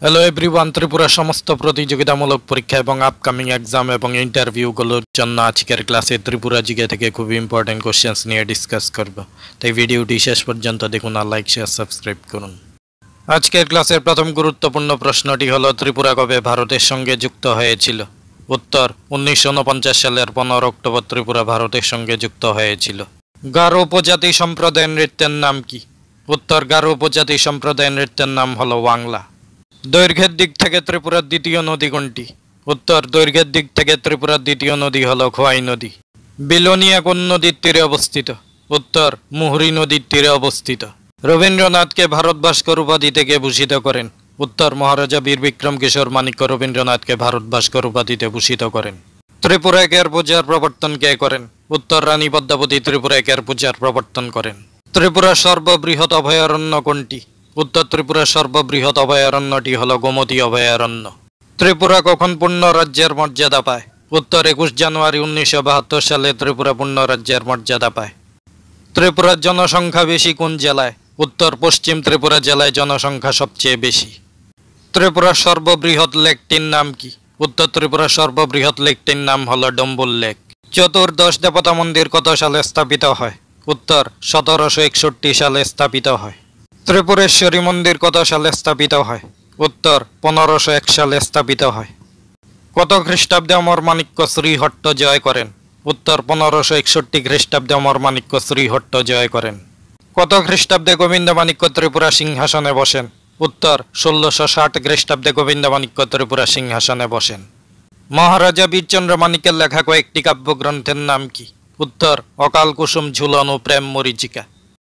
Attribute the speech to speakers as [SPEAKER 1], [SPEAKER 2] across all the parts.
[SPEAKER 1] Hello everyone, Tripura সমস্ত প্রতিযোগিতামূলক পরীক্ষা এবং আপকামিং এক্সাম এবং ইন্টারভিউগুলোর জন্য আজকের ক্লাসে ত্রিপুরা জিকে থেকে খুব ইম্পর্টেন্ট কোশ্চেন্স নিয়ে ডিসকাস করব। তাই ভিডিওটি শেষ পর্যন্ত দেখুন আর লাইক শেয়ার সাবস্ক্রাইব করুন। আজকের ক্লাসের প্রথম গুরুত্বপূর্ণ প্রশ্নটি হলো ত্রিপুরা কবে ভারতের সঙ্গে যুক্ত হয়েছিল? উত্তর 1949 সালের 15 অক্টোবর ত্রিপুরা ভারতের সঙ্গে যুক্ত হয়েছিল। গারো উপজাতি সম্প্রদায় নৃত্যের নাম কি? উত্তর গারো উপজাতি সম্প্রদায় নৃত্যের নাম হলো ওয়াংলা। দৈর্ঘ্যের দিক থেকে ত্রিপুরার দ্বিতীয় নদী কোনটি? উত্তর দৈর্ঘ্যের দিক থেকে ত্রিপুরার দ্বিতীয় নদী হলো খোয়াই নদী। বিলোনিয়া কোন নদীর তীরে অবস্থিত? উত্তর মুহুরী নদীর তীরে অবস্থিত। রবীন্দ্রনাথকে ভারত ভাস্কর উপাধি থেকে ভূষিত করেন? উত্তর মহারাজা বীর বিক্রম কিশোর মানিক্য রবীন্দ্রনাথকে ভারত ভাস্কর উপাধিতে ভূষিত করেন। ত্রিপুরায় কের পূজার প্রবর্তন কে করেন? উত্তর রানী পদ্মাবতী ত্রিপুরায় কের পূজার প্রবর্তন করেন। ত্রিপুরার সর্ববৃহৎ অভয়ারণ্য কোনটি? উত্তর ত্রিপুরার সর্ববৃহৎ অভয়ারণ্যটি হল গোমতী অভয়ারণ্য। ত্রিপুরা কখন পূর্ণ রাজ্যের মর্যাদা পায়? উত্তর 21 জানুয়ারি 1972 সালে ত্রিপুরা পূর্ণ রাজ্যের মর্যাদা পায়। ত্রিপুরার জনসংখ্যা বেশি কোন জেলায়? উত্তর পশ্চিম ত্রিপুরা জেলায় জনসংখ্যা সবচেয়ে বেশি। ত্রিপুরার সর্ববৃহৎ লেকটির নাম কি? উত্তর ত্রিপুরার সর্ববৃহৎ লেকটির নাম হল ডম্বুল লেক। চতুর্দশ দেবতা মন্দির কত সালে স্থাপিত হয়? উত্তর 1761 সালে স্থাপিত হয়। ত্রিপুরেশ্বরী মন্দির কত সালে স্থাপিত হয়? উত্তর 1501 সালে স্থাপিত হয়। কত খ্রিস্টাব্দে অমরমাণিক্য শ্রীহট্ট জয় করেন? উত্তর 1561 খ্রিস্টাব্দে অমরমাণিক্য শ্রীহট্ট জয় করেন। কত খ্রিস্টাব্দে গোবিন্দমাণিক্য ত্রিপুরা সিংহাসনে বসেন? উত্তর 1660 খ্রিস্টাব্দে গোবিন্দমাণিক্য ত্রিপুরা সিংহাসনে বসেন। মহারাজা বীরচন্দ্র মানিক্যের লেখা কয়েকটি কাব্যগ্রন্থের নাম কি? উত্তর অকাল কুসুম ঝুলন ও প্রেম মরীচিকা।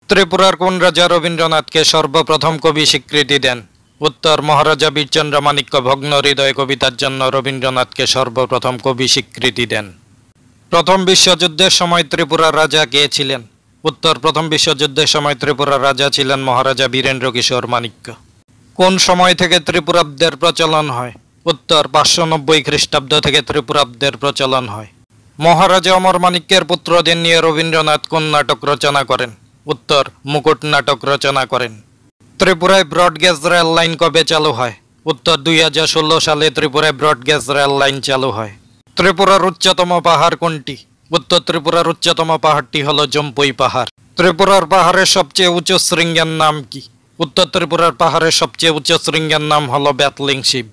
[SPEAKER 1] ত্রিপুরার কোন রাজা রবীন্দ্রনাথকে সর্বপ্রথম কবি স্বীকৃতি দেন? উত্তর মহারাজা বীরচন্দ্র মানিক্য ভগ্ন হৃদয় কবিতার জন্য রবীন্দ্রনাথকে সর্বপ্রথম কবি স্বীকৃতি দেন। প্রথম বিশ্বযুদ্ধের সময় ত্রিপুরার রাজা কে ছিলেন? উত্তর প্রথম বিশ্বযুদ্ধের সময় ত্রিপুরার রাজা ছিলেন মহারাজা বীরেন্দ্র কিশোর মানিক্য। কোন সময় থেকে ত্রিপুরাব্দের প্রচলন হয়? উত্তর 590 খ্রিস্টাব্দ থেকে ত্রিপুরাব্দের প্রচলন হয়। মহারাজা অমরমাণিক্যের পুত্রদের নিয়ে রবীন্দ্রনাথ কোন নাটক রচনা করেন? উত্তর মুকুট নাটক রচনা করেন। ত্রিপুরায় ব্রডগেজ রেল লাইন কবে চালু হয়? উত্তর 2016 সালে ত্রিপুরায় ব্রডগেজ রেল লাইন চালু হয়। ত্রিপুরার উচ্চতম পাহাড় কোনটি? উত্তর ত্রিপুরার উচ্চতম পাহাড়টি হল জম্পুই পাহাড়। ত্রিপুরার পাহাড়ের সবচেয়ে উঁচু শৃঙ্গের নাম কি? উত্তর ত্রিপুরার পাহাড়ের সবচেয়ে উঁচু শৃঙ্গের নাম হল ব্যাতলিং শিব।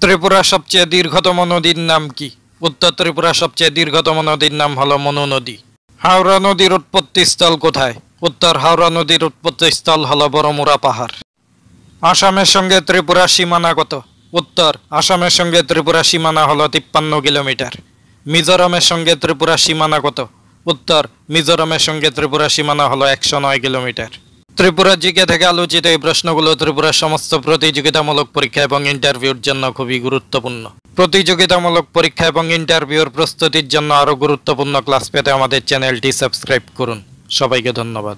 [SPEAKER 1] ত্রিপুরার সবচেয়ে দীর্ঘতম নদীর নাম কি? উত্তর ত্রিপুরার সবচেয়ে দীর্ঘতম নদীর নাম হল মনু নদী। হাওড়া নদীর উৎপত্তিস্থল কোথায়? উত্তর হাওড়া নদীর উৎপত্তিস্থল হল বড়মুড়া পাহাড়। আসামের সঙ্গে ত্রিপুরার সীমানা কত? উত্তর আসামের সঙ্গে ত্রিপুরার সীমানা হল 53 কিলোমিটার। মিজোরামের সঙ্গে ত্রিপুরার সীমানা কত? উত্তর মিজোরামের সঙ্গে ত্রিপুরার সীমানা হল 109 কিলোমিটার। ত্রিপুরা জিকে থেকে আলোচিত এই প্রশ্নগুলো ত্রিপুরার সমস্ত প্রতিযোগিতামূলক পরীক্ষা এবং ইন্টারভিউর জন্য খুবই গুরুত্বপূর্ণ। প্রতিযোগিতামূলক পরীক্ষা এবং ইন্টারভিউর প্রস্তুতির জন্য আরও গুরুত্বপূর্ণ ক্লাস পেতে আমাদের চ্যানেলটি সাবস্ক্রাইব করুন। সবাইকে ধন্যবাদ।